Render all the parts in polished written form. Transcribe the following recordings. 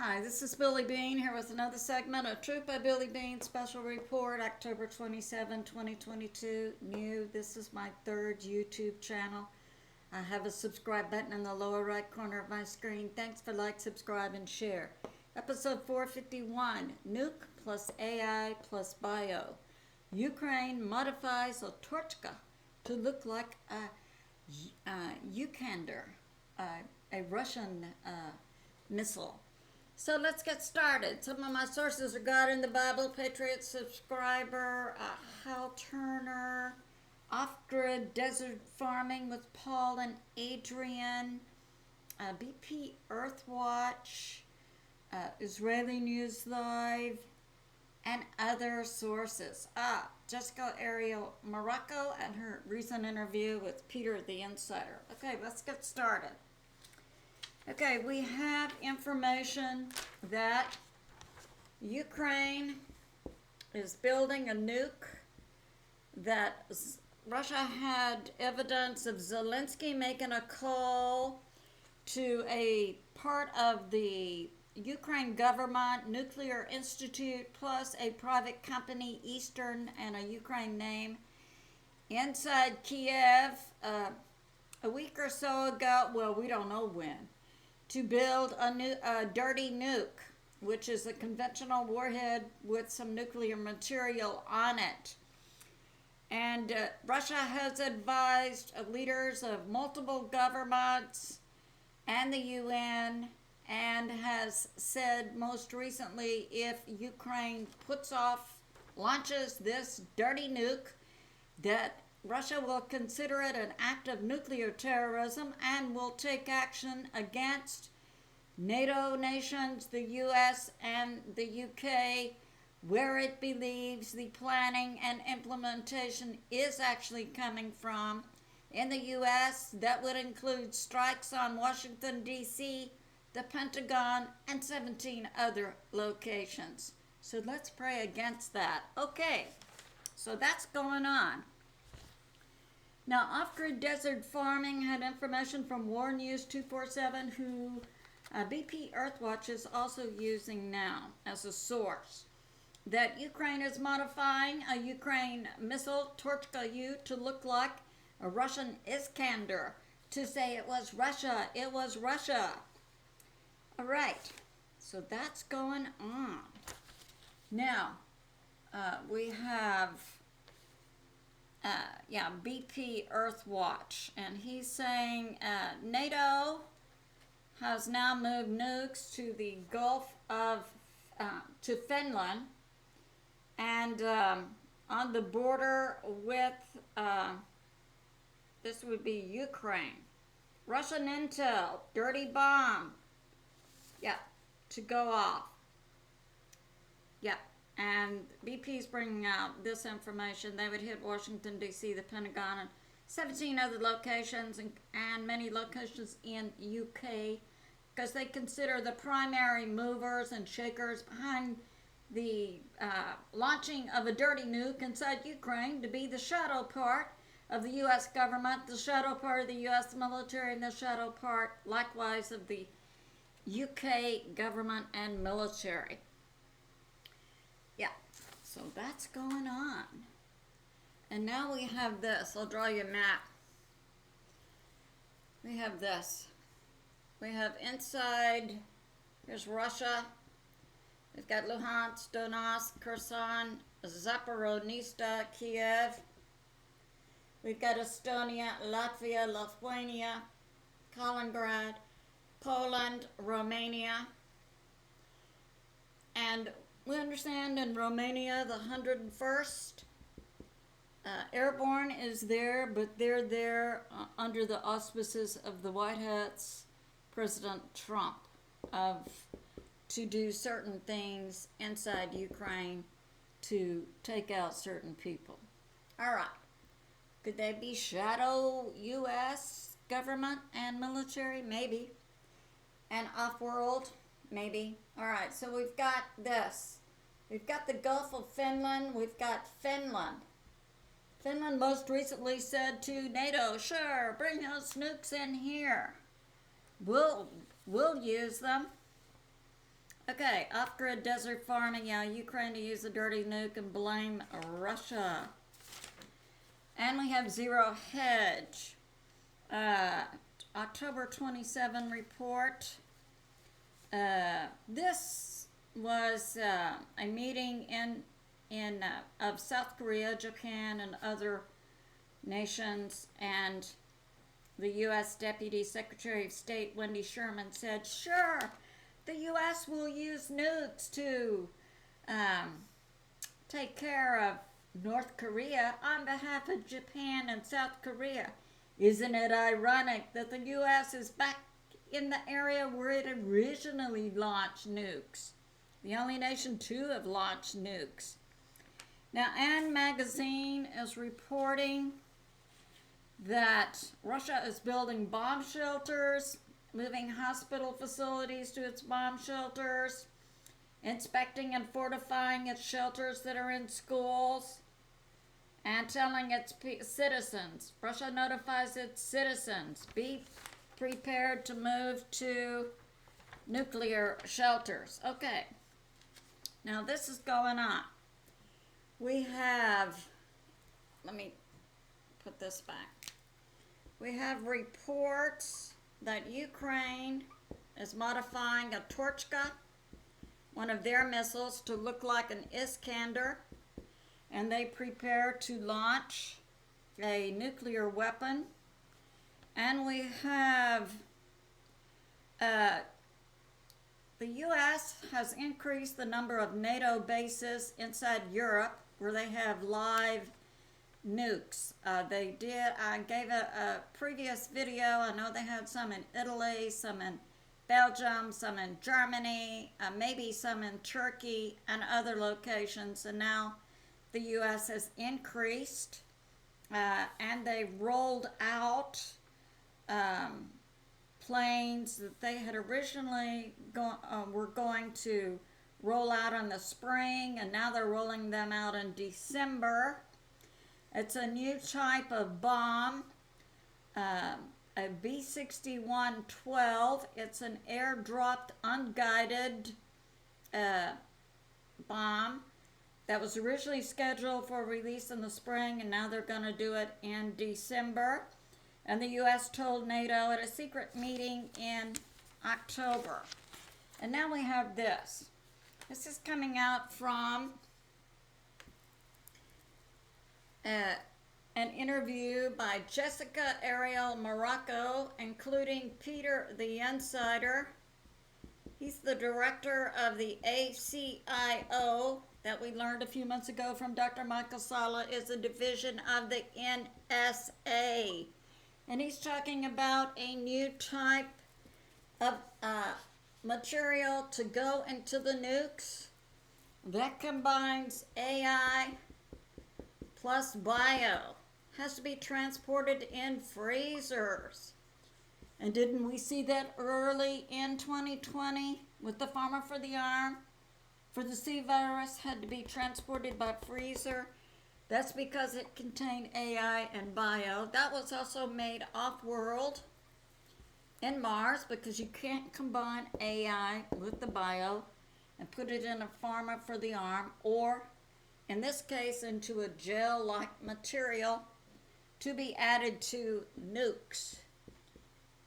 Hi, this is Billie Beene here with another segment of Truth by Billie Beene Special Report, October 27, 2022. New. This is my third YouTube channel. I have a subscribe button in the lower right corner of my screen. Thanks for like, subscribe, and share. Episode 451, Nuke+AI+Bio. Ukraine modifies a Torcka to look like a Iskander, a Russian missile. So let's get started. Some of my sources are God in the Bible, Patriot Subscriber, Hal Turner, Off-Grid Desert Farming with Paul and Adrian, BPEarthwatch, Israeli News Live, and other sources. Jessica Ariel Marrocco and her recent interview with Peter the Insider. Okay, let's get started. Okay, we have information that Ukraine is building a nuke, that Russia had evidence of Zelensky making a call to a part of the Ukraine government, Nuclear Institute, plus a private company, Eastern, and a Ukraine name, inside Kiev a week or so ago, well, we don't know when, to build a dirty nuke, which is a conventional warhead with some nuclear material on it. And Russia has advised leaders of multiple governments and the UN, and has said most recently, if Ukraine launches this dirty nuke, that Russia will consider it an act of nuclear terrorism and will take action against NATO nations, the US and the UK, where it believes the planning and implementation is actually coming from. In the US, that would include strikes on Washington, D.C., the Pentagon, and 17 other locations. So let's pray against that. Okay, so that's going on. Now, Off-Grid Desert Farming had information from War News 247, who BPEarthwatch is also using now as a source, that Ukraine is modifying a Ukraine missile, Torcka U, to look like a Russian Iskander, to say it was Russia, it was Russia. All right, so that's going on. Now, we have BPEarthwatch, and he's saying NATO has now moved nukes to the Gulf of, to Finland, and on the border with, this would be Ukraine. Russian intel, dirty bomb, to go off. And BP's bringing out this information. They would hit Washington, D.C., the Pentagon, and 17 other locations, and many locations in UK, because they consider the primary movers and shakers behind the launching of a dirty nuke inside Ukraine to be the shadow part of the U.S. government, the shadow part of the U.S. military, and the shadow part, likewise, of the UK government and military. So that's going on. And now we have this. I'll draw you a map. We have this. We have inside, here's Russia. We've got Luhansk, Donetsk, Kherson, Zaporizhzhia, Kiev. We've got Estonia, Latvia, Lithuania, Kaliningrad, Poland, Romania. And we understand in Romania, the 101st Airborne is there, but they're there under the auspices of the White Hats, President Trump, to do certain things inside Ukraine to take out certain people. All right. Could they be shadow U.S. government and military? Maybe. And off-world? Maybe. All right, so we've got this. We've got the Gulf of Finland. We've got Finland. Finland most recently said to NATO, sure, bring those nukes in here. We'll use them. Okay, off-grid desert farming. Yeah, Ukraine to use a dirty nuke and blame Russia. And we have Zero Hedge. October 27 report. This was a meeting of South Korea, Japan, and other nations, and the U.S. Deputy Secretary of State Wendy Sherman said, sure, the U.S. will use nukes to take care of North Korea on behalf of Japan and South Korea. Isn't it ironic that the U.S. is back in the area where it originally launched nukes? The only nation to have launched nukes. Now, Ann Magazine is reporting that Russia is building bomb shelters, moving hospital facilities to its bomb shelters, inspecting and fortifying its shelters that are in schools, and telling its citizens. Russia notifies its citizens, be prepared to move to nuclear shelters. Okay, now this is going on. We have, let me put this back. We have reports that Ukraine is modifying a Torcka, one of their missiles, to look like an Iskander, and they prepare to launch a nuclear weapon. And we have the U.S. has increased the number of NATO bases inside Europe where they have live nukes. I gave a previous video. I know they had some in Italy, some in Belgium, some in Germany, maybe some in Turkey and other locations. And now the U.S. has increased, and they rolled out planes that they had originally were going to roll out in the spring, and now they're rolling them out in December. It's a new type of bomb, a B-61-12. It's an air-dropped, unguided bomb that was originally scheduled for release in the spring, and now they're going to do it in December. And the U.S. told NATO at a secret meeting in October. And now we have this. This is coming out from an interview by Jessica Ariel Marrocco, including Peter the Insider. He's the director of the ACIO that we learned a few months ago from Dr. Michael Sala is a division of the NSA. And he's talking about a new type of material to go into the nukes that combines AI plus bio. Has to be transported in freezers. And didn't we see that early in 2020 with the Farmer for the Arm? For the C virus had to be transported by freezer. That's because it contained AI and bio. That was also made off-world in Mars because you can't combine AI with the bio and put it in a Farmer for the Arm, or in this case into a gel-like material to be added to nukes.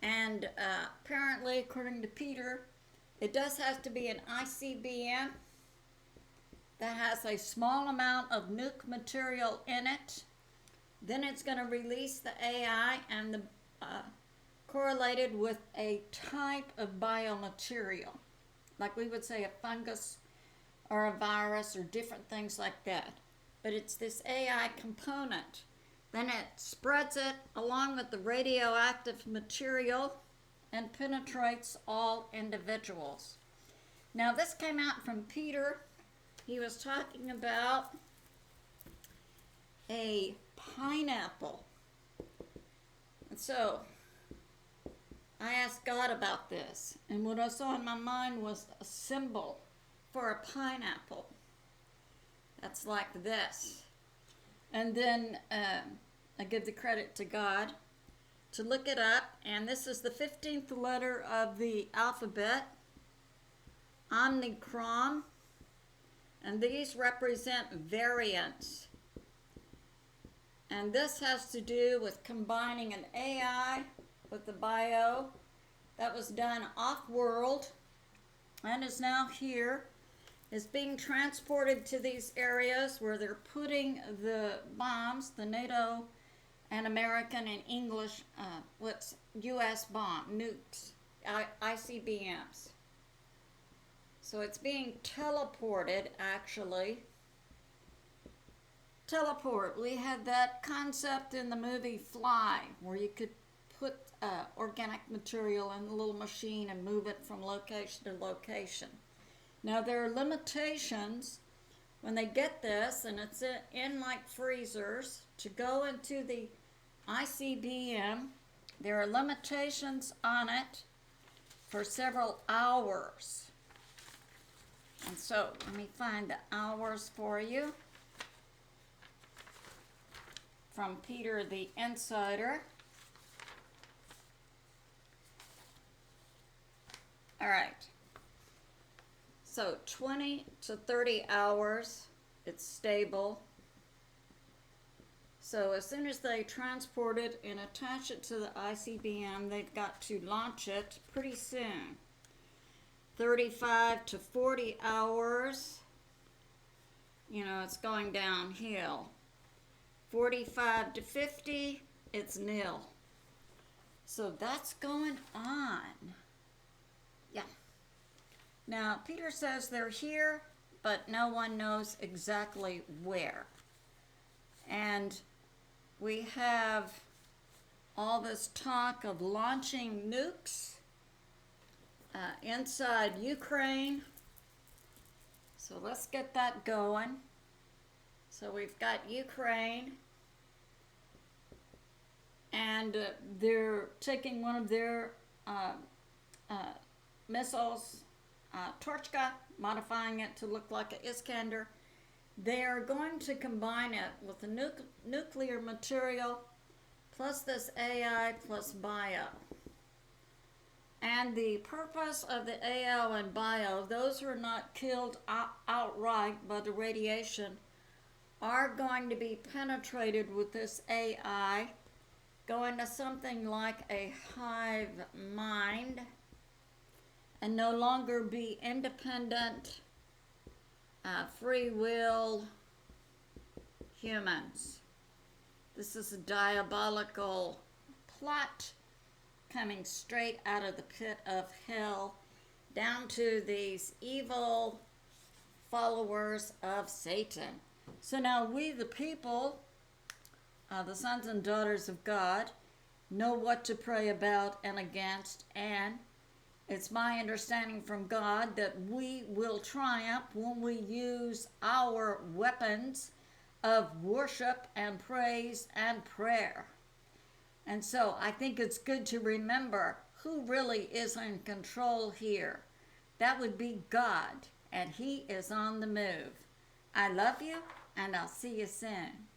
And apparently, according to Peter, it does have to be an ICBM that has a small amount of nuke material in it. Then it's going to release the AI and the correlated with a type of biomaterial, like we would say a fungus or a virus or different things like that. But it's this AI component. Then it spreads it along with the radioactive material and penetrates all individuals. Now this came out from Peter. He was talking about a pineapple. And so I asked God about this, and what I saw in my mind was a symbol for a pineapple. That's like this. And then I give the credit to God to look it up, and this is the 15th letter of the alphabet. Omicron, and these represent variants. And this has to do with combining an AI with the bio that was done off-world and is now here, is being transported to these areas where they're putting the bombs, the NATO and American and English, what's U.S. bomb, nukes, ICBMs. So it's being teleported, actually. Teleport. We had that concept in the movie Fly, where you could put organic material in a little machine and move it from location to location. Now there are limitations when they get this, and it's in like freezers, to go into the ICBM. There are limitations on it for several hours. And so let me find the hours for you from Peter the Insider. All right. So 20 to 30 hours, it's stable. So as soon as they transport it and attach it to the ICBM, they've got to launch it pretty soon. 35 to 40 hours, you know, it's going downhill. 45 to 50, it's nil. So that's going on. Yeah. Now, Peter says they're here, but no one knows exactly where. And we have all this talk of launching nukes inside Ukraine. So let's get that going. So we've got Ukraine, and they're taking one of their missiles, Torcka, modifying it to look like an Iskander. They are going to combine it with the nuclear material plus this AI plus bio. And the purpose of the AI and bio, those who are not killed outright by the radiation, are going to be penetrated with this AI, going to something like a hive mind, and no longer be independent, free will humans. This is a diabolical plot coming straight out of the pit of hell down to these evil followers of Satan. So now we, the people, the sons and daughters of God, know what to pray about and against, and it's my understanding from God that we will triumph when we use our weapons of worship and praise and prayer. And so I think it's good to remember who really is in control here. That would be God, and He is on the move. I love you, and I'll see you soon.